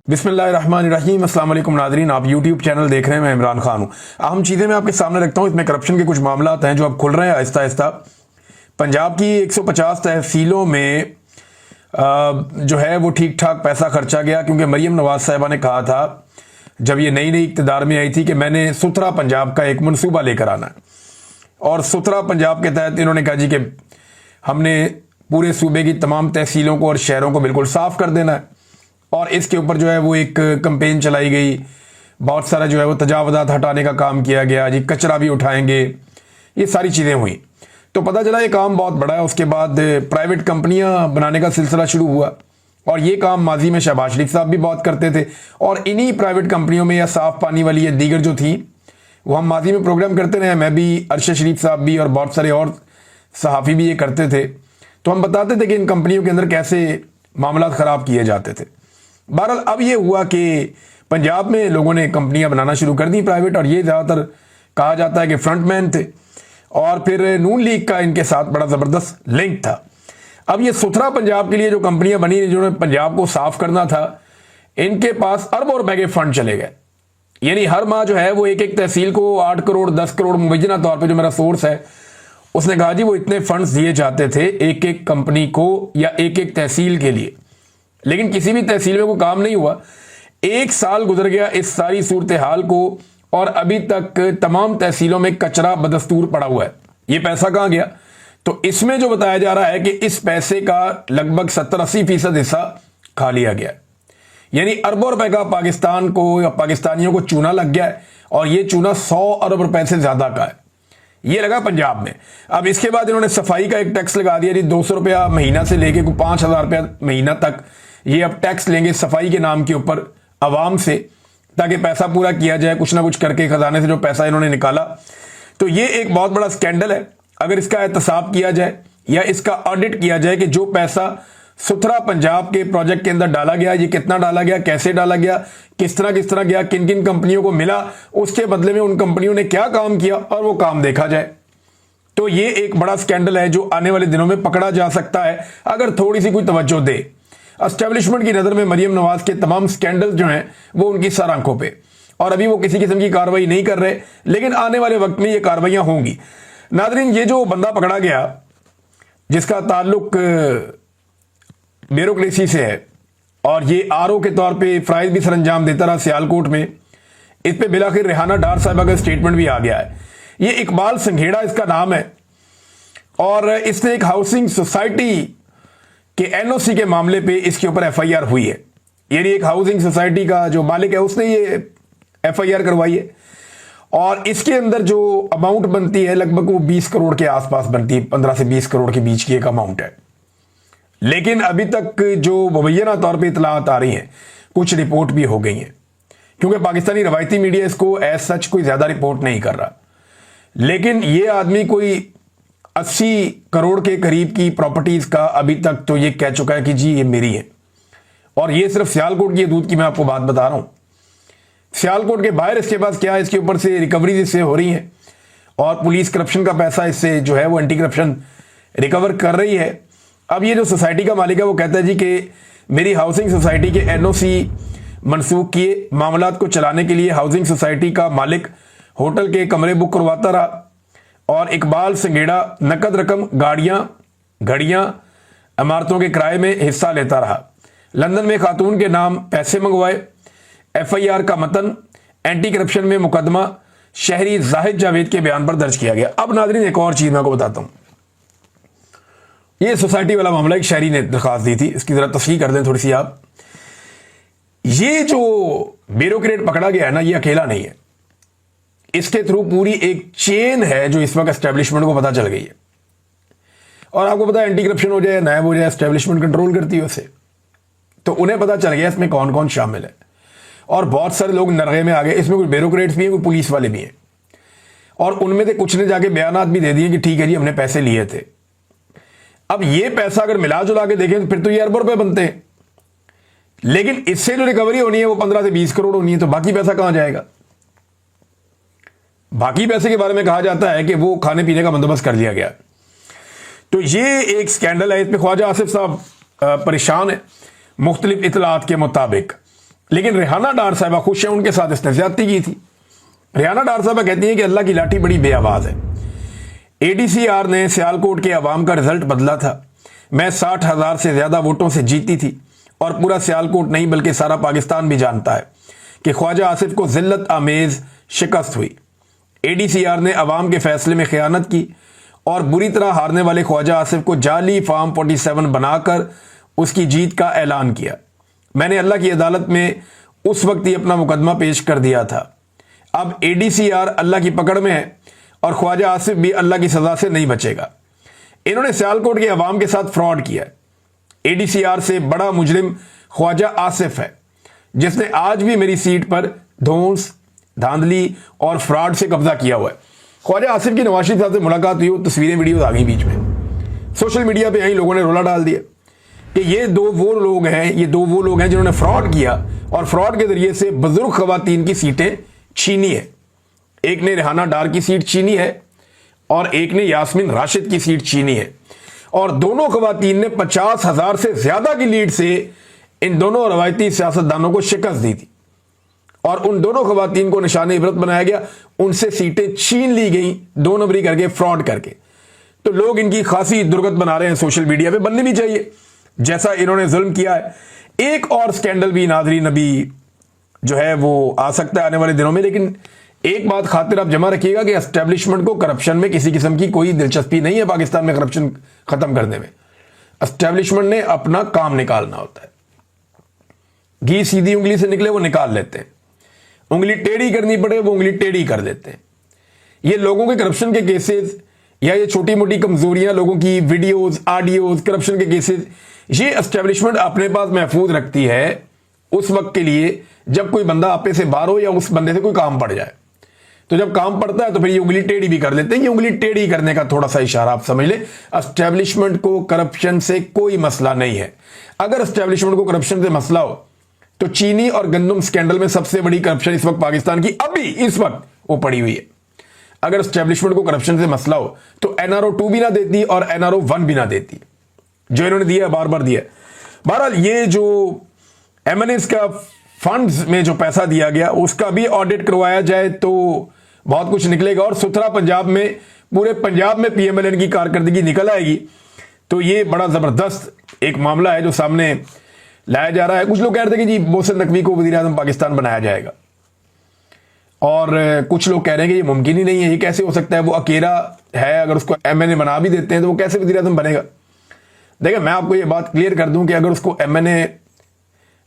बिस्मिल्लाहिर्रहमानिर्रहीम। अस्सलाम वालेकुम नाज़रीन, आप यूट्यूब चैनल देख रहे हैं। मैं इमरान खान हूँ। अहम चीज़ें मैं आपके सामने रखता हूँ। इसमें करप्शन के कुछ मामला हैं जो अब खुल रहे हैं आहिस्ता आहिस्ता। पंजाब की 150 तहसीलों में जो है वो ठीक ठाक पैसा खर्चा गया, क्योंकि मरीम नवाज साहिबा ने कहा था जब ये नई नई इक़्तिदार में आई थी कि मैंने सुथरा पंजाब का एक मनसूबा लेकर आना है। और सुथरा पंजाब के तहत इन्होंने कहा जी कि हमने पूरे सूबे की तमाम तहसीलों को और शहरों को बिल्कुल साफ़ कर देना है। और इसके ऊपर जो है वो एक कैंपेन चलाई गई, बहुत सारा जो है वो तजावज़ात हटाने का काम किया गया जी, कचरा भी उठाएंगे, ये सारी चीज़ें हुई। तो पता चला ये काम बहुत बड़ा है। उसके बाद प्राइवेट कंपनियां बनाने का सिलसिला शुरू हुआ, और ये काम माजी में शहबाज शरीफ साहब भी बहुत करते थे। और इन्हीं प्राइवेट कंपनियों में या साफ़ पानी वाली या दीगर जो थी वो हम माजी में प्रोग्राम करते रहे। मैं भी, अरशद शरीफ साहब भी, और बहुत सारे और सहाफ़ी भी ये करते थे। तो हम बताते थे कि इन कंपनियों के अंदर कैसे मामला ख़राब किए जाते थे। बहरहाल अब ये हुआ कि पंजाब में लोगों ने कंपनियां बनाना शुरू कर दी प्राइवेट, और ये ज़्यादातर कहा जाता है कि फ्रंटमैन थे, और फिर नून लीग का इनके साथ बड़ा ज़बरदस्त लिंक था। अब ये सुथरा पंजाब के लिए जो कंपनियां बनी जिन्होंने पंजाब को साफ करना था, इनके पास अरबों रुपए के फंड चले गए। यानी हर माह जो है वो एक एक तहसील को 8 करोड़ 10 करोड़ मुबैना तौर पर, जो मेरा सोर्स है उसने कहा जी वो इतने फंड्स दिए जाते थे एक एक कंपनी को या एक एक तहसील के लिए। लेकिन किसी भी तहसील में कोई काम नहीं हुआ। 1 साल गुजर गया इस सारी सूरत हाल को, और अभी तक तमाम तहसीलों में कचरा बदस्तूर पड़ा हुआ है। ये पैसा कहां गया? तो इसमें जो बताया जा रहा है कि इस पैसे का लगभग 70-80% हिस्सा खा लिया गया। यानी अरबों रुपए का पाकिस्तान को या पाकिस्तानियों को चूना लग गया है, और ये चूना 100 अरब रुपए से ज्यादा का है। ये लगा पंजाब में। अब इसके बाद इन्होंने सफाई का एक टैक्स लगा दिया जी, 200 रुपया महीना से लेके 5,000 रुपया महीना तक ये अब टैक्स लेंगे सफाई के नाम के ऊपर आवाम से, ताकि पैसा पूरा किया जाए कुछ ना कुछ करके, खजाने से जो पैसा इन्होंने निकाला। तो ये एक बहुत बड़ा स्कैंडल है। अगर इसका एहतसाब किया जाए या इसका ऑडिट किया जाए कि जो पैसा सुथरा पंजाब के प्रोजेक्ट के अंदर डाला गया, ये कितना डाला गया, कैसे डाला गया, किस तरह गया, किन किन कंपनियों को मिला, उसके बदले में उन कंपनियों ने क्या काम किया, और वो काम देखा जाए, तो ये एक बड़ा स्कैंडल है जो आने वाले दिनों में पकड़ा जा सकता है अगर थोड़ी सी कोई तवज्जो दे। एस्टेब्लिशमेंट की नजर में मरीम नवाज के तमाम स्कैंडल जो हैं वो उनकी सर आंखों पे, और अभी वो किसी किस्म की कार्रवाई नहीं कर रहे, लेकिन आने वाले वक्त में ये कार्रवाइयां होंगी। नाजरीन, ये जो बंदा पकड़ा गया जिसका ताल्लुक ब्यूरोक्रेसी से है, और ये आरओ के तौर पे फ़राइज़ भी सरंजाम देता रहा सियालकोट में, इस पे बिलाखिर रेहाना डार साहिबा का स्टेटमेंट भी आ गया है। ये इकबाल संघेड़ा इसका नाम है, और इसने एक हाउसिंग सोसाइटी के एनओसी के मामले पे इसके ऊपर एफआईआर हुई है। यानी एक हाउसिंग सोसाइटी का जो मालिक है उसने ये एफआईआर करवाई है, और इसके अंदर जो अमाउंट बनती है लगभग वो 20 करोड़ के आसपास बनती है, 15 से 20 करोड़ के बीच की एक अमाउंट है। लेकिन अभी तक जो मुबैना तौर पे इतलात आ रही हैं, कुछ रिपोर्ट भी हो गई हैं, क्योंकि पाकिस्तानी रवायती मीडिया इसको एज सच कोई ज्यादा रिपोर्ट नहीं कर रहा। लेकिन ये आदमी कोई 80 करोड़ के करीब की प्रॉपर्टीज का अभी तक तो ये कह चुका है कि जी ये मेरी है। और ये सिर्फ सियालकोट की हदूद की मैं आपको बात बता रहा हूं। सियालकोट के बाहर इसके पास क्या है, इसके ऊपर से रिकवरीज इससे हो रही हैं, और पुलिस करप्शन का पैसा इससे जो है वो एंटी करप्शन रिकवर कर रही है। अब ये जो सोसाइटी का मालिक है वो कहता है जी कि मेरी हाउसिंग सोसाइटी के एनओसी मनसूख किए, मामलात को चलाने के लिए हाउसिंग सोसाइटी का मालिक होटल के कमरे बुक करवाता रहा, और इकबाल संघेड़ा नकद रकम, गाड़ियां, घड़ियां, इमारतों के किराए में हिस्सा लेता रहा। लंदन में खातून के नाम पैसे मंगवाए। एफआईआर का मतन एंटी करप्शन में मुकदमा शहरी जाहिद जावेद के बयान पर दर्ज किया गया। अब नाज़रीन, एक और चीज मैं आपको बताता हूं। ये सोसाइटी वाला मामला एक शहरी ने दरखास्त दी थी, इसकी जरा तस्हीह कर दें थोड़ी सी आप। ये जो ब्यूरोक्रेट पकड़ा गया है ना, ये अकेला नहीं है, इसके थ्रू पूरी एक चेन है जो इस वक्त एस्टेब्लिशमेंट को पता चल गई है। और आपको पता है एंटी करप्शन हो जाए, नायब हो जाए, एस्टेब्लिशमेंट कंट्रोल करती है उसे, तो उन्हें पता चल गया इसमें कौन कौन शामिल है, और बहुत सारे लोग नरगे में आ गए। इसमें कुछ ब्यूरोक्रेट्स भी हैं, कुछ पुलिस वाले भी हैं, और उनमें से कुछ ने जाके बयानात भी दे दिए कि ठीक है जी हमने पैसे लिए थे। अब ये पैसा अगर मिला जुला के देखें तो फिर तो ये अरबों रुपए बनते हैं, लेकिन इससे जो रिकवरी होनी है वो 15 से 20 करोड़ होनी है, तो बाकी पैसा कहां जाएगा? बाकी पैसे के बारे में कहा जाता है कि वो खाने पीने का बंदोबस्त कर लिया गया। तो ये एक स्कैंडल है। इसमें ख्वाजा आसिफ साहब परेशान है। मुख्तलिफ इतलात के मुताबिक लेकिन रेहाना डार साहबा खुश हैं, उनके साथ इसने ज्यादती की थी। रेहाना डार साहबा कहती हैं कि अल्लाह की लाठी बड़ी बेआवाज है। एडीसीआर ने सियालकोट के अवाम का रिजल्ट बदला था। मैं 60,000 से ज्यादा वोटों से जीती थी और पूरा सियालकोट नहीं बल्कि सारा पाकिस्तान भी जानता है कि ख्वाजा आसिफ को जिल्लत आमेज शिकस्त हुई। एडीसीआर ने अवाम के फैसले में खयानत की और बुरी तरह हारने वाले ख्वाजा आसिफ को जाली फार्म 47 बनाकर उसकी जीत का ऐलान किया। मैंने अल्लाह की अदालत में उस वक्त ही अपना मुकदमा पेश कर दिया था। अब एडीसीआर अल्लाह की पकड़ में है और ख्वाजा आसिफ भी अल्लाह की सजा से नहीं बचेगा। इन्होंने सियालकोट के अवाम के साथ फ्रॉड किया। एडीसीआर से बड़ा मुजरिम ख्वाजा आसिफ है, जिसने आज भी मेरी सीट पर धौंस, धांधली और फ्रॉड से कब्जा किया हुआ है। ख्वाजा आसिफ की नवाज शरीफ साहब से मुलाकात हुई, तस्वीरें वीडियोज आ गई बीच में। सोशल मीडिया पे यही लोगों ने रोला डाल दिया कि ये दो वो लोग हैं जिन्होंने फ्रॉड किया और फ्रॉड के जरिए से बुजुर्ग खवातीन की सीटें छीनी है। एक ने रेहाना डार की सीट छीनी है और एक ने यास्मीन राशिद की सीट छीनी है और दोनों खवातीन ने 50,000 से ज्यादा की लीड से इन दोनों रवायती सियासतदानों को शिकस्त दी थी और उन दोनों खवातीन को निशाने इबरत बनाया गया। उनसे सीटें छीन ली गई 2 नंबरी करके, फ्रॉड करके। तो लोग इनकी खासी दुर्गत बना रहे हैं सोशल मीडिया पे, बननी भी चाहिए जैसा इन्होंने जुल्म किया है। एक और स्कैंडल भी नाज़रीन अभी जो है वो आ सकता है आने वाले दिनों में, लेकिन एक बात खातिर आप जमा रखिएगा कि एस्टेब्लिशमेंट को करप्शन में किसी किस्म की कोई दिलचस्पी नहीं है। पाकिस्तान में करप्शन खत्म करने में एस्टेब्लिशमेंट ने अपना काम निकालना होता है। घी सीधी उंगली से निकले वो निकाल लेते हैं, उंगली टेढ़ी करनी पड़े वो उंगली टेढ़ी कर देते हैं। ये लोगों के करप्शन के केसेस या ये छोटी मोटी कमजोरियां, लोगों की वीडियोस, ऑडियोज, करप्शन के केसेस, ये एस्टेब्लिशमेंट अपने पास महफूज रखती है उस वक्त के लिए जब कोई बंदा आपे से बाहर हो या उस बंदे से कोई काम पड़ जाए। तो जब काम पड़ता है तो फिर ये उंगली टेढ़ी भी कर लेते हैं। ये उंगली टेढ़ी करने का थोड़ा सा इशारा आप समझ लें। एस्टेब्लिशमेंट को करप्शन से कोई मसला नहीं है। अगर एस्टेब्लिशमेंट को करप्शन से मसला हो तो चीनी और गंदम स्कैंडल में सबसे बड़ी करप्शन इस वक्त पाकिस्तान की अभी इस वक्त वो पड़ी हुई है। अगर एस्टेब्लिशमेंट को करप्शन से मसला हो तो एनआरओ 2 भी ना देती और एनआरओ 1 भी ना देती, जो इन्होंने दिया, बार बार दिया। बहरहाल ये जो एमएनएस का फंड्स में जो पैसा दिया गया उसका भी ऑडिट करवाया जाए तो बहुत कुछ निकलेगा और सुथरा पंजाब में, पूरे पंजाब में पीएमएलएन की कारकर्दगी निकल आएगी। तो ये बड़ा जबरदस्त एक मामला है जो सामने लाया जा रहा है। कुछ लोग कह रहे थे कि जी मोहसिन नकवी को वज़ीर आज़म पाकिस्तान बनाया जाएगा और कुछ लोग कह रहे हैं कि ये मुमकिन ही नहीं है, ये कैसे हो सकता है, वो अकेला है, अगर उसको एमएनए बना भी देते हैं तो वो कैसे वज़ीर आज़म बनेगा। देखिए मैं आपको ये बात क्लियर कर दूं कि अगर उसको एमएनए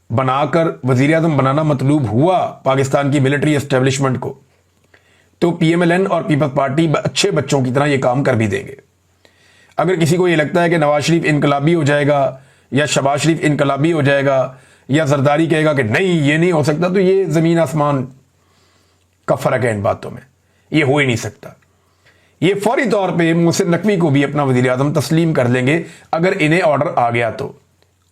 बनाकर वज़ीर आज़म बनाना मतलूब हुआ पाकिस्तान की मिलिट्री एस्टेब्लिशमेंट को, तो पीएमएलएन और पीपल्स पार्टी अच्छे बच्चों की तरह ये काम कर भी देंगे। अगर किसी को ये लगता है कि नवाज शरीफ इनकलाबी हो जाएगा या शहबाज शरीफ इनकलाबी हो जाएगा या जरदारी कहेगा कि नहीं ये नहीं हो सकता, तो ये जमीन आसमान का फर्क है इन बातों में, ये हो ही नहीं सकता। ये फौरी तौर पे मोहसिन नकवी को भी अपना वज़ीर आज़म तस्लीम कर लेंगे अगर इन्हें ऑर्डर आ गया तो,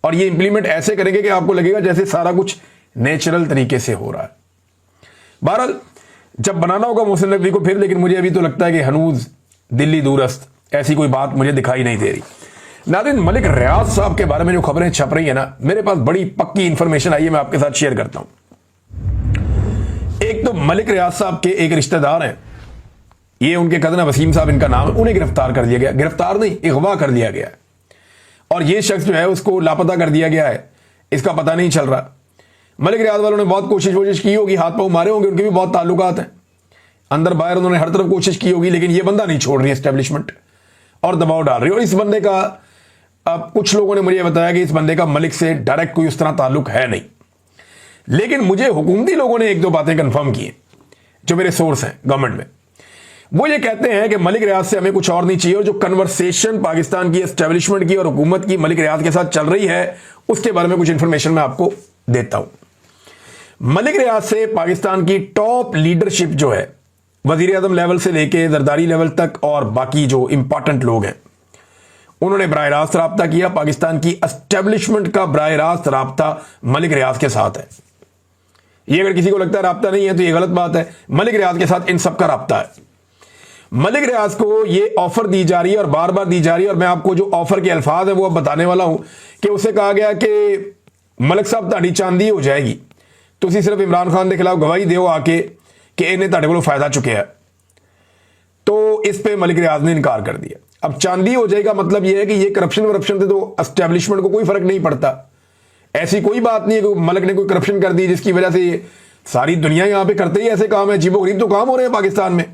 और ये इंप्लीमेंट ऐसे करेंगे कि आपको लगेगा जैसे सारा कुछ नेचुरल तरीके से हो रहा है। बहरहाल जब बनाना होगा मोहसिन नकवी को फिर, लेकिन मुझे अभी तो लगता है कि हनूज दिल्ली दूरस्त ऐसी कोई बात मुझे दिखाई नहीं दे रही। नाज़रीन मलिक रियाज साहब के बारे में जो खबरें छप रही है ना, मेरे पास बड़ी पक्की इंफॉर्मेशन आई है, मैं आपके साथ शेयर करता हूं। एक तो मलिक रियाज साहब के एक रिश्तेदार हैं, ये उनके कज़न वसीम साहब इनका नाम है, उन्हें गिरफ्तार कर लिया गया, गिरफ्तार नहीं अगवा कर लिया गया है और ये शख्स जो है उसको लापता कर दिया गया है, इसका पता नहीं चल रहा। मलिक रियाज वालों ने बहुत कोशिश की होगी, हाथ पांव मारे होंगे, उनके भी बहुत ताल्लुकात हैं अंदर बाहर, उन्होंने हर तरफ कोशिश की होगी, लेकिन ये बंदा नहीं छोड़ रही एस्टेब्लिशमेंट और दबाव डाल रही है। और इस बंदे का अब कुछ लोगों ने मुझे बताया कि इस बंदे का मलिक से डायरेक्ट कोई उस तरह ताल्लुक है नहीं, लेकिन मुझे हुकूमती लोगों ने 1-2 बातें कंफर्म की हैं जो मेरे सोर्स हैं गवर्नमेंट में। वो ये कहते हैं कि मलिक रियाज से हमें कुछ और नहीं चाहिए और जो कन्वर्सेशन पाकिस्तान की एस्टेब्लिशमेंट की और हुकूमत की मलिक रियाज के साथ चल रही है उसके बारे में कुछ इंफॉर्मेशन मैं आपको देता हूं। मलिक रियाज से पाकिस्तान की टॉप लीडरशिप जो है, वजीर आजम लेवल से लेके जरदारी लेवल तक और बाकी जो इंपॉर्टेंट लोग हैं, उन्होंने बराह रास्त राब्ता किया। पाकिस्तान की एस्टेब्लिशमेंट का बराह रास्त राब्ता मलिक रियाज के साथ है। ये अगर किसी को लगता है राब्ता नहीं है तो ये गलत बात है। मलिक रियाज के साथ इन सब का राब्ता है। मलिक रियाज को ये ऑफर दी जा रही है और बार बार दी जा रही है, और मैं आपको जो ऑफर के अल्फाज है वो अब बताने वाला हूं कि उसे कहा गया कि मलिक साहब ताड़ी चांदी हो जाएगी ਤੁਸੀਂ सिर्फ इमरान खान के खिलाफ गवाही ਦਿਓ आके कि इन्हें ਤੁਹਾਡੇ ਕੋਲੋਂ फायदा चुके है। तो इस पे मलिक रियाज ने इनकार कर दिया। अब चांदी हो जाएगा मतलब यह है कि ये करप्शन वरप्शन से तो एस्टेब्लिशमेंट को कोई फर्क नहीं पड़ता। ऐसी कोई बात नहीं है कि मलिक ने कोई करप्शन कर दी जिसकी वजह से ये सारी दुनिया यहां पे करते ही ऐसे काम है, अजीबोगरीब तो काम हो रहे हैं पाकिस्तान में।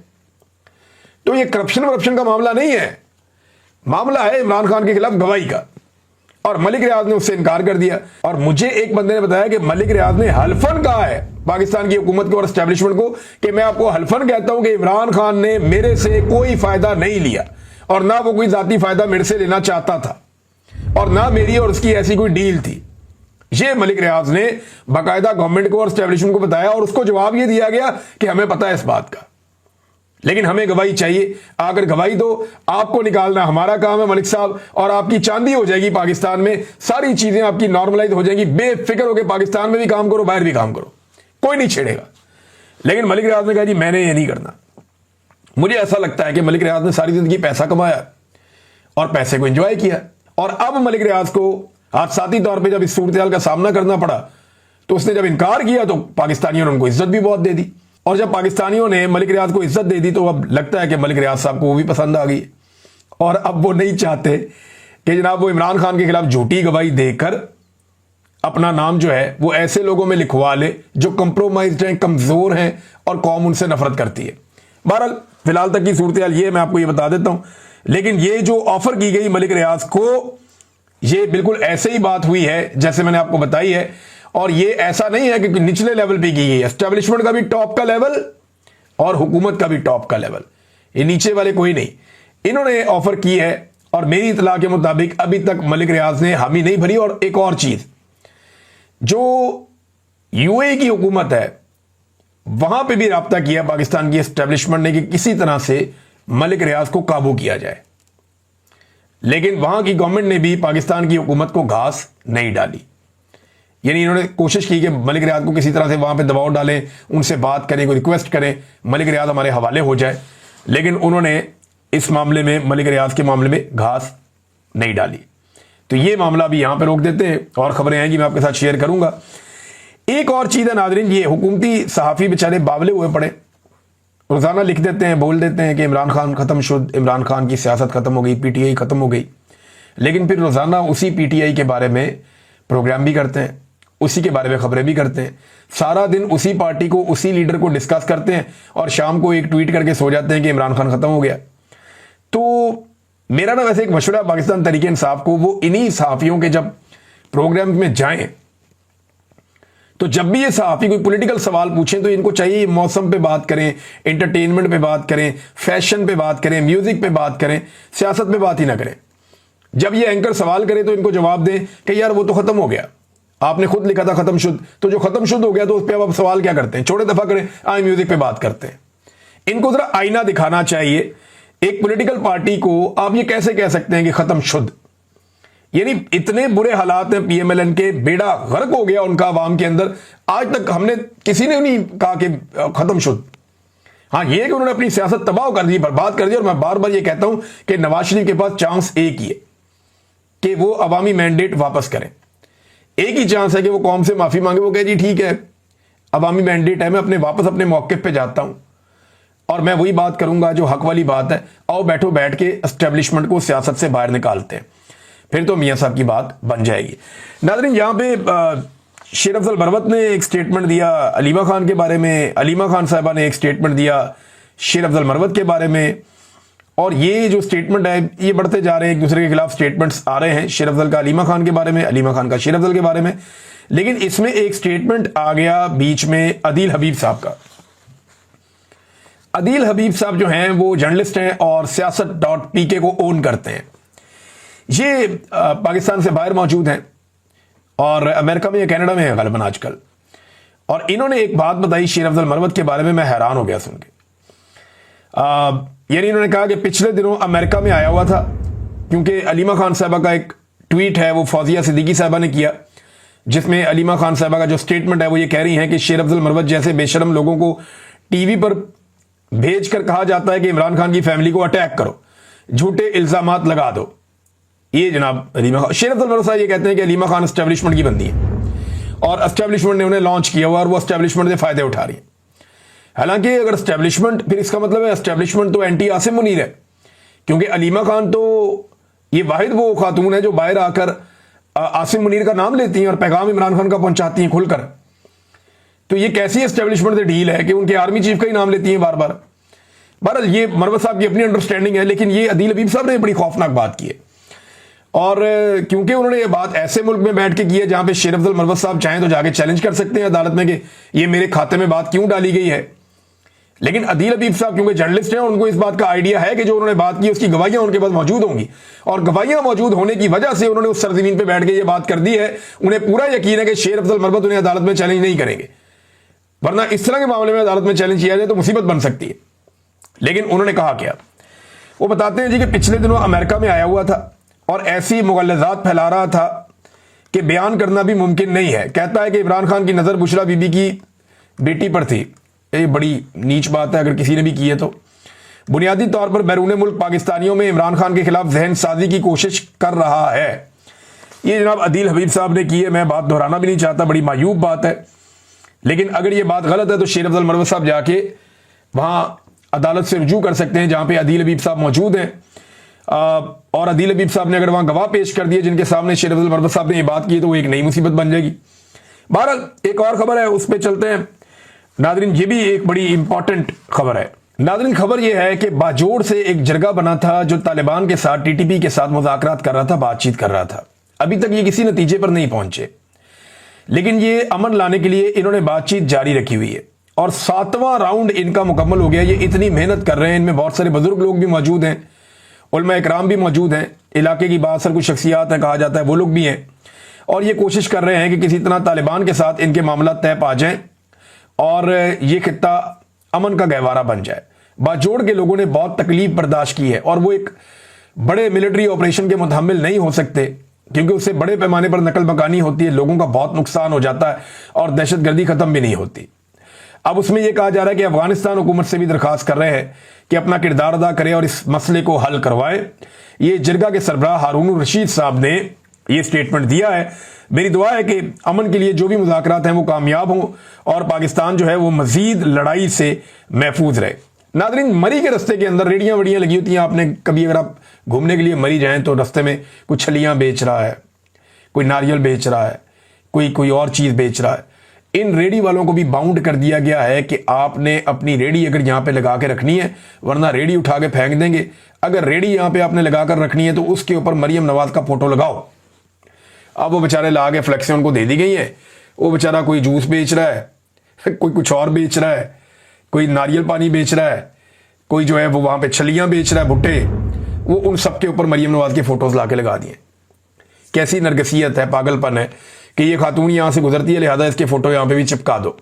तो ये करप्शन वरप्शन का मामला नहीं है, मामला है इमरान खान के खिलाफ गवाही का, और मलिक रियाज ने उससे इनकार कर दिया। और मुझे एक बंदे ने बताया कि मलिक रियाज ने हल्फन कहा है पाकिस्तान की हुकूमत को और एस्टेब्लिशमेंट को कि मैं आपको हल्फन कहता हूं कि इमरान खान ने मेरे से कोई फायदा नहीं लिया और ना वो कोई जाती फायदा मेरे से लेना चाहता था और ना मेरी और उसकी ऐसी कोई डील थी। ये मलिक रियाज ने बाकायदा गवर्नमेंट को और एस्टेब्लिशमेंट को बताया और उसको जवाब ये दिया गया कि हमें पता है इस बात का, लेकिन हमें गवाही चाहिए। अगर गवाही दो, आपको निकालना हमारा काम है मलिक साहब, और आपकी चांदी हो जाएगी पाकिस्तान में, सारी चीजें आपकी नॉर्मलाइज हो जाएंगी, बेफिक्र होकर पाकिस्तान में भी काम करो, बाहर भी काम करो, कोई नहीं छेड़ेगा। लेकिन मलिक रियाज ने कहा जी मैंने ये नहीं करना। मुझे ऐसा लगता है कि मलिक रियाज ने सारी जिंदगी पैसा कमाया और पैसे को एंजॉय किया, और अब मलिक रियाज को हादसाती तौर पर जब इस सूरत का सामना करना पड़ा तो उसने जब इनकार किया तो पाकिस्तानियों ने उनको इज्जत भी बहुत दे दी, और जब पाकिस्तानियों ने मलिक रियाज को इज्जत दे दी तो अब लगता है कि मलिक रियाज साहब को वो भी पसंद आ गई, और अब वो नहीं चाहते कि जनाब वो इमरान खान के खिलाफ झूठी गवाही देकर अपना नाम जो है वो ऐसे लोगों में लिखवा ले जो कंप्रोमाइज्ड हैं, कमजोर हैं और कौम उनसे नफरत करती है। बहरहाल फिलहाल तक की सूरत हाल ये मैं आपको ये बता देता हूं। लेकिन ये जो ऑफर की गई मलिक रियाज को, ये बिल्कुल ऐसे ही बात हुई है जैसे मैंने आपको बताई है, और ये ऐसा नहीं है कि निचले लेवल पे की गई है, एस्टेब्लिशमेंट का भी टॉप का लेवल और हुकूमत का भी टॉप का लेवल, ये नीचे वाले कोई नहीं, इन्होंने ऑफर की है। और मेरी इतला के मुताबिक अभी तक मलिक रियाज ने हामी नहीं भरी। और एक और चीज, जो यूएई की हुकूमत है वहां पे भी राब्ता किया पाकिस्तान की एस्टेब्लिशमेंट ने कि किसी तरह से मलिक रियाज को काबू किया जाए, लेकिन वहां की गवर्नमेंट ने भी पाकिस्तान की हुकूमत को घास नहीं डाली। यानी इन्होंने कोशिश की कि मलिक रियाज को किसी तरह से वहां पे दबाव डालें, उनसे बात करें, कोई रिक्वेस्ट करें, मलिक रियाज हमारे हवाले हो जाए, लेकिन उन्होंने इस मामले में मलिक रियाज के मामले में घास नहीं डाली। तो ये मामला भी यहां पे रोक देते हैं, और खबरें आएंगी मैं आपके साथ शेयर करूंगा। एक और चीज है नाजरीन, ये हुकूमती सहाफी बेचारे बावले हुए पड़े, रोजाना लिख देते हैं, बोल देते हैं कि इमरान खान खत्म शुद्ध, इमरान खान की सियासत खत्म हो गई, पीटीआई खत्म हो गई, लेकिन फिर रोजाना उसी पीटीआई के बारे में प्रोग्राम भी करते हैं, उसी के बारे में खबरें भी करते हैं, सारा दिन उसी पार्टी को, उसी लीडर को डिस्कस करते हैं, और शाम को एक ट्वीट करके सो जाते हैं कि इमरान खान खत्म हो गया। तो मेरा ना वैसे एक मशवरा पाकिस्तान तहरीक इंसाफ को, वो इन्हीं सहाफियों के जब प्रोग्राम में जाएं तो जब भी ये सहाफी कोई पॉलिटिकल सवाल पूछें तो इनको चाहिए मौसम पे बात करें, एंटरटेनमेंट पे बात करें, फैशन पे बात करें, म्यूजिक पे बात करें, सियासत पे बात ही ना करें। जब ये एंकर सवाल करे तो इनको जवाब दें कि यार वो तो खत्म हो गया, आपने खुद लिखा था खत्म शुद्ध, तो जो खत्म शुद्ध हो गया तो उस पर अब सवाल क्या करते हैं, छोड़े दफा करें, आए म्यूजिक पे बात करते हैं। इनको जरा आईना दिखाना चाहिए। एक पॉलिटिकल पार्टी को आप ये कैसे कह सकते हैं कि खत्म शुद्ध? यानी इतने बुरे हालात हैं पीएमएलएन के, बेड़ा गर्क हो गया उनका आवाम के अंदर, आज तक हमने किसी ने नहीं कहा कि खत्म शुद्ध। हाँ, ये कि उन्होंने अपनी सियासत तबाह कर दी, बर्बाद कर दी। और मैं बार बार ये कहता हूं कि नवाज शरीफ के पास चांस एक ही है कि वो अवामी मैंडेट वापस करें। एक ही चांस है कि वो कौम से माफी मांगे, वो कहे जी ठीक है अवामी मैंडेट है, मैं अपने वापस अपने मौके पे जाता हूं और मैं वही बात करूंगा जो हक वाली बात है, आओ बैठो बैठ के एस्टेब्लिशमेंट को सियासत से बाहर निकालते हैं, फिर तो मियां साहब की बात बन जाएगी। नाज़रीन, यहां पे शेर अफजल बरवत ने एक स्टेटमेंट दिया अलीमा खान के बारे में, अलीमा खान साहबा ने एक स्टेटमेंट दिया शेर अफजल बरवत के बारे में, और ये जो स्टेटमेंट है ये बढ़ते जा रहे हैं, एक दूसरे के खिलाफ स्टेटमेंट्स आ रहे हैं, शेर अफजल का अलीमा खान के बारे में, अलीमा खान का शेर अफजल के बारे में। लेकिन इसमें एक स्टेटमेंट आ गया बीच में अदील हबीब साहब का। अदील हबीब साहब जो हैं वो जर्नलिस्ट हैं और सियासत.pk को ओन करते हैं। ये पाकिस्तान से बाहर मौजूद हैं और अमेरिका में या कनाडा में है गलबन आजकल। और इन्होंने एक बात बताई शेर अफजल बरवत के बारे में, मैं हैरान हो गया सुन के। यानी इन्होंने कहा कि पिछले दिनों अमेरिका में आया हुआ था, क्योंकि अलीमा खान साहबा का एक ट्वीट है वो फौजिया सिद्दीकी साहबा ने किया, जिसमें अलीमा खान साहबा का जो स्टेटमेंट है वो ये कह रही हैं कि शेर अफजल बरवत जैसे बेशरम लोगों को टीवी पर भेजकर कहा जाता है कि इमरान खान की फैमिली को अटैक करो, झूठे इल्जामात लगा दो। ये जनाब अलीमा खान, शेर अफजल बरवत साहब ये कहते हैं कि अलीमा खान एस्टेब्लिशमेंट की बंदी है, और एस्टेब्लिशमेंट ने उन्हें लॉन्च किया हुआ और वो एस्टेब्लिशमेंट से फायदे उठा रही है। हालांकि अगर एस्टेब्लिशमेंट, फिर इसका मतलब है एस्टेब्लिशमेंट तो एंटी आसिम मुनीर है, क्योंकि अलीमा खान तो ये वाहिद वो खातून है जो बाहर आकर आसिम मुनीर का नाम लेती हैं और पैगाम इमरान खान का पहुंचाती हैं खुलकर। तो ये कैसी एस्टेब्लिशमेंट से डील है कि उनके आर्मी चीफ का ही नाम लेती हैं बार बार। बहरहाल ये मरवत साहब की अपनी अंडरस्टैंडिंग है, लेकिन ये अदील हबीब साहब ने बड़ी खौफनाक बात की है। और क्योंकि उन्होंने ये बात ऐसे मुल्क में बैठ के की है जहां पे शेर अफजल मरवत साहब चाहें तो जाके चैलेंज कर सकते हैं अदालत में कि ये मेरे खाते में बात क्यों डाली गई है। लेकिन अदील हबीब साहब क्योंकि जर्नलिस्ट हैं, उनको इस बात का आइडिया है कि जो उन्होंने बात की उसकी गवाहियां उनके पास मौजूद होंगी, और गवाहियां मौजूद होने की वजह से उन्होंने उस सरजमीन पर बैठ के ये बात कर दी है। उन्हें पूरा यकीन है कि शेर अफजल मरवत उन्हें अदालत में चैलेंज नहीं करेंगे, वरना इस तरह के मामले में अदालत में चैलेंज किया जाए तो मुसीबत बन सकती है। लेकिन उन्होंने कहा क्या, वो बताते हैं जी कि पिछले दिनों अमेरिका में आया हुआ था और ऐसी मुगल्लज़ात फैला रहा था कि बयान करना भी मुमकिन नहीं है। कहता है कि इमरान खान की नज़र बुशरा बीबी की बेटी पर थी। ये बड़ी नीच बात है अगर किसी ने भी की है तो। बुनियादी तौर पर बैरून मुल्क पाकिस्तानियों में इमरान खान के खिलाफ जहन साजी की कोशिश कर रहा है। ये जनाब अदील हबीब साहब ने की है, मैं बात दोहराना भी नहीं चाहता, बड़ी मायूब बात है। लेकिन अगर ये बात गलत है तो शेर अफजल मरवत साहब जाके वहां अदालत से रुजू कर सकते हैं जहां पे अदील हबीब साहब मौजूद हैं। और अदील हबीब साहब ने अगर वहां गवाह पेश कर दिए जिनके सामने शेर अफजल मरवत साहब ने ये बात की तो वो एक नई मुसीबत बन जाएगी। बहरहाल एक और खबर है, उस पर चलते हैं नादरीन। ये भी एक बड़ी इंपॉर्टेंट खबर है नादरीन। खबर यह है कि बाजोड़ से एक जरगा बना था जो तालिबान के साथ, टीटीपी के साथ मुज़ाकरात कर रहा था, बातचीत कर रहा था। अभी तक ये किसी नतीजे पर नहीं पहुंचे, लेकिन ये अमन लाने के लिए इन्होंने बातचीत जारी रखी हुई है और 7वां राउंड इनका मुकम्मल हो गया। ये इतनी मेहनत कर रहे हैं, इनमें बहुत सारे बुजुर्ग लोग भी मौजूद हैं, उलमा इकराम भी मौजूद हैं, इलाके की बासर कुछ शख्सियात हैं कहा जाता है, वो लोग भी हैं। और ये कोशिश कर रहे हैं कि किसी तरह तालिबान के साथ इनके मामला तय पा जाएं और ये खित्ता अमन का गहवारा बन जाए। बाजोड़ के लोगों ने बहुत तकलीफ बर्दाश्त की है और वो एक बड़े मिलिट्री ऑपरेशन के मुतहम्मिल नहीं हो सकते, क्योंकि उससे बड़े पैमाने पर नकल मकानी होती है, लोगों का बहुत नुकसान हो जाता है और दहशतगर्दी खत्म भी नहीं होती। अब उसमें यह कहा जा रहा है कि अफगानिस्तान हुकूमत से भी दरखास्त कर रहे हैं कि अपना किरदार अदा करे और इस मसले को हल करवाए। ये जिरगा के सरबराह हारून रशीद साहब ने यह स्टेटमेंट दिया है। मेरी दुआ है कि अमन के लिए जो भी मुज़ाकरात हैं वो कामयाब हों और पाकिस्तान जो है वो मजीद लड़ाई से महफूज रहे। नादरीन, मरी के रस्ते के अंदर रेडियां वड़ियां लगी होती हैं। आपने कभी अगर आप घूमने के लिए मरी जाएं तो रस्ते में कोई छलियां बेच रहा है, कोई नारियल बेच रहा है, कोई और चीज बेच रहा है। इन रेडी वालों को भी बाउंड कर दिया गया है कि आपने अपनी रेडी अगर यहां पे लगा के रखनी है, वरना रेडी उठा के फेंक देंगे। अगर रेडी यहां पे आपने लगाकर रखनी है तो उसके ऊपर मरियम नवाज का फोटो लगाओ। अब वो बेचारे ला के फ्लेक्सें उनको दे दी गई है। वो बेचारा कोई जूस बेच रहा है, कोई कुछ और बेच रहा है, कोई नारियल पानी बेच रहा है, कोई जो है वो वहां पे छलियां बेच रहा है, भुट्टे। वो उन सबके ऊपर मरियम नवाज के फोटोज लाके लगा दिए। कैसी नरगसियत है, पागलपन है कि ये खातून यहां से गुजरती है, लिहाजा इसके फोटो यहां पे भी चिपका दो।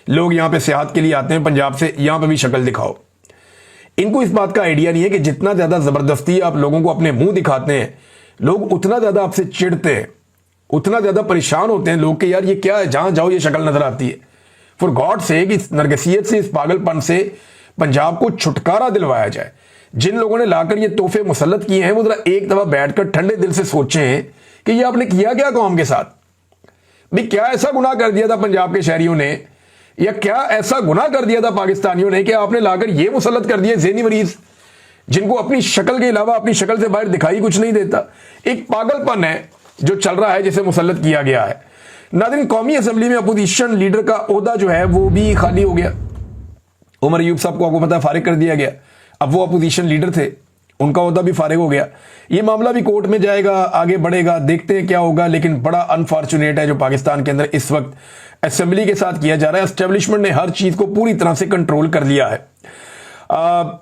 लोग यहां पे सियाहत के लिए आते हैं पंजाब से, यहां पे भी शक्ल दिखाओ। इनको इस बात का आइडिया नहीं है कि जितना ज्यादा जबरदस्ती आप लोगों को अपने मुंह दिखाते हैं, लोग उतना ज्यादा आपसे चिढ़ते हैं, उतना ज्यादा परेशान होते हैं लोग कि यार ये क्या है, जहां जाओ ये शक्ल नजर आती है। फॉर गॉड से इस नरगसियत से, इस पागलपन से पंजाब को छुटकारा दिलवाया जाए। जिन लोगों ने लाकर ये तोहफे मुसल्लत किए हैं वो जरा एक दफा बैठकर ठंडे दिल से सोचें कि ये आपने किया क्या कौम के साथ। भाई क्या ऐसा गुनाह कर दिया था पंजाब के शहरियों ने, या क्या ऐसा गुनाह कर दिया था पाकिस्तानियों ने कि आपने लाकर ये मुसल्लत कर दिए ज़हनी मरीज, जिनको अपनी शक्ल के अलावा अपनी शक्ल से बाहर दिखाई कुछ नहीं देता। एक पागलपन है जो चल रहा है, जिसे मुसल्लत किया गया है। नाज़रीन, कौमी असेंबली में अपोजिशन लीडर का ओहदा जो है वो भी खाली हो गया। उमर अयूब साहब को आपको पता है फारिग कर दिया गया। अब वो अपोजिशन लीडर थे, उनका ओहदा भी फारिग हो गया। ये मामला भी कोर्ट में जाएगा, आगे बढ़ेगा, देखते हैं क्या होगा। लेकिन बड़ा अनफॉर्चुनेट है जो पाकिस्तान के अंदर इस वक्त असेंबली के साथ किया जा रहा है। एस्टेब्लिशमेंट ने हर चीज को पूरी तरह से कंट्रोल कर लिया है।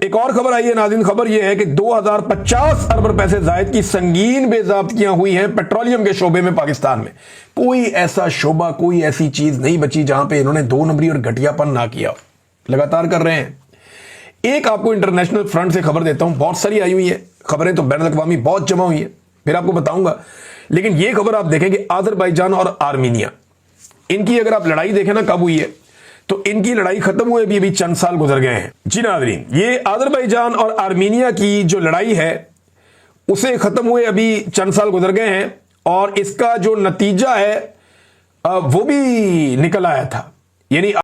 एक और खबर आई है नाज़रीन, खबर यह है कि 2050 अरब रुपए से जायद की संगीन बेज़ाब्तियां हुई हैं पेट्रोलियम के शोबे में पाकिस्तान में। कोई ऐसा शोबा, कोई ऐसी चीज नहीं बची जहां पे इन्होंने 2 नंबरी और घटियापन ना किया। लगातार कर रहे हैं। एक आपको इंटरनेशनल फ्रंट से खबर देता हूं, बहुत सारी आई हुई है खबरें, तो बैन अल-अक़वामी बहुत जमा हुई है, फिर आपको बताऊंगा। लेकिन ये खबर आप देखें कि आज़रबाईजान और आर्मीनिया, इनकी अगर आप लड़ाई देखें ना कब हुई है, तो इनकी लड़ाई खत्म हुए भी अभी चंद साल गुजर गए हैं। जी नाज़रीन, ये आज़रबाईजान और आर्मीनिया की जो लड़ाई है उसे खत्म हुए अभी चंद साल गुजर गए हैं और इसका जो नतीजा है वो भी निकल आया था। यानी